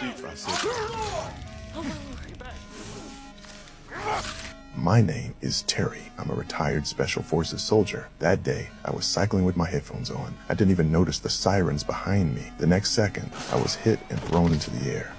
Chief, I said. My name is Terry. I'm a retired Special Forces soldier. That day, I was cycling with my headphones on. I didn't even notice the sirens behind me. The next second, I was hit and thrown into the air.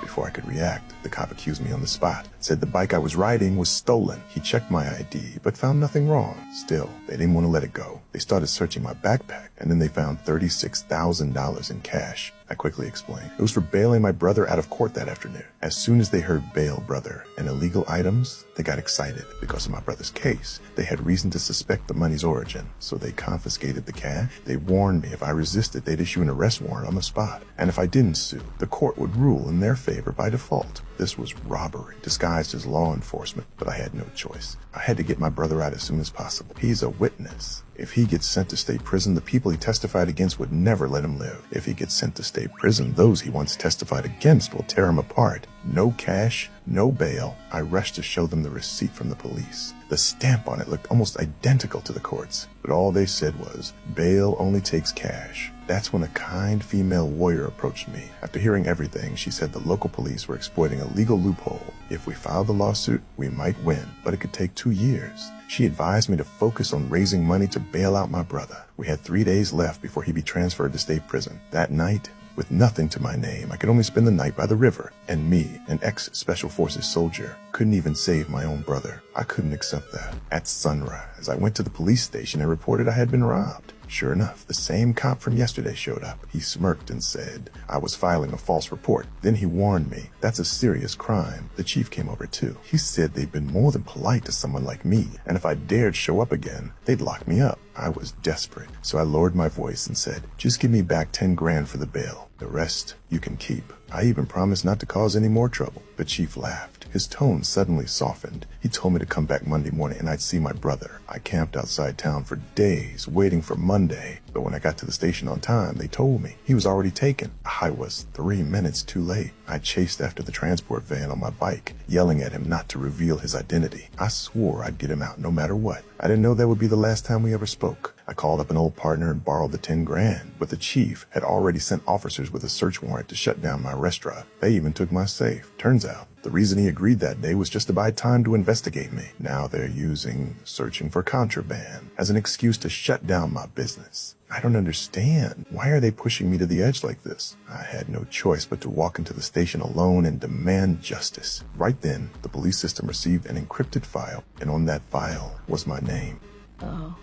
Before I could react, the cop accused me on the spot, said the bike I was riding was stolen. He checked my ID, but found nothing wrong. Still, they didn't want to let it go. They started searching my backpack, and then they found $36,000 in cash. I quickly explained. It was for bailing my brother out of court that afternoon. As soon as they heard bail, brother, and illegal items, they got excited because of my brother's case. They had reason to suspect the money's origin, so they confiscated the cash. They warned me if I resisted, they'd issue an arrest warrant on the spot. And if I didn't sue, the court would rule in their favor by default. This was robbery, disguised as law enforcement, but I had no choice. I had to get my brother out as soon as possible. He's a witness. If he gets sent to state prison, the people he testified against would never let him live. If he gets sent to state prison, those he once testified against will tear him apart. No cash, no bail. I rushed to show them the receipt from the police. The stamp on it looked almost identical to the court's, but all they said was, bail only takes cash. That's when a kind female lawyer approached me. After hearing everything, she said the local police were exploiting a legal loophole. If we filed the lawsuit, we might win, but it could take 2 years. She advised me to focus on raising money to bail out my brother. We had 3 days left before he'd be transferred to state prison. That night, with nothing to my name, I could only spend the night by the river. And me, an ex-Special Forces soldier, couldn't even save my own brother. I couldn't accept that. At sunrise, I went to the police station and reported I had been robbed. Sure enough, the same cop from yesterday showed up. He smirked and said I was filing a false report. Then he warned me, that's a serious crime. The chief came over too. He said they'd been more than polite to someone like me, and if I dared show up again, they'd lock me up. I was desperate, so I lowered my voice and said, just give me back 10 grand for the bail. The rest you can keep. I even promised not to cause any more trouble. The chief laughed. His tone suddenly softened. He told me to come back Monday morning and I'd see my brother. I camped outside town for days, waiting for Monday. But when I got to the station on time, they told me he was already taken. I was 3 minutes too late. I chased after the transport van on my bike, yelling at him not to reveal his identity. I swore I'd get him out no matter what. I didn't know that would be the last time we ever spoke. I called up an old partner and borrowed the 10 grand, but the chief had already sent officers with a search warrant to shut down my restaurant. They even took my safe. Turns out, the reason he agreed that day was just to buy time to investigate me. Now they're using searching for contraband as an excuse to shut down my business. I don't understand. Why are they pushing me to the edge like this? I had no choice but to walk into the station alone and demand justice. Right then, the police system received an encrypted file, and on that file was my name. Oh.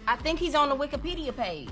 I think he's on the Wikipedia page.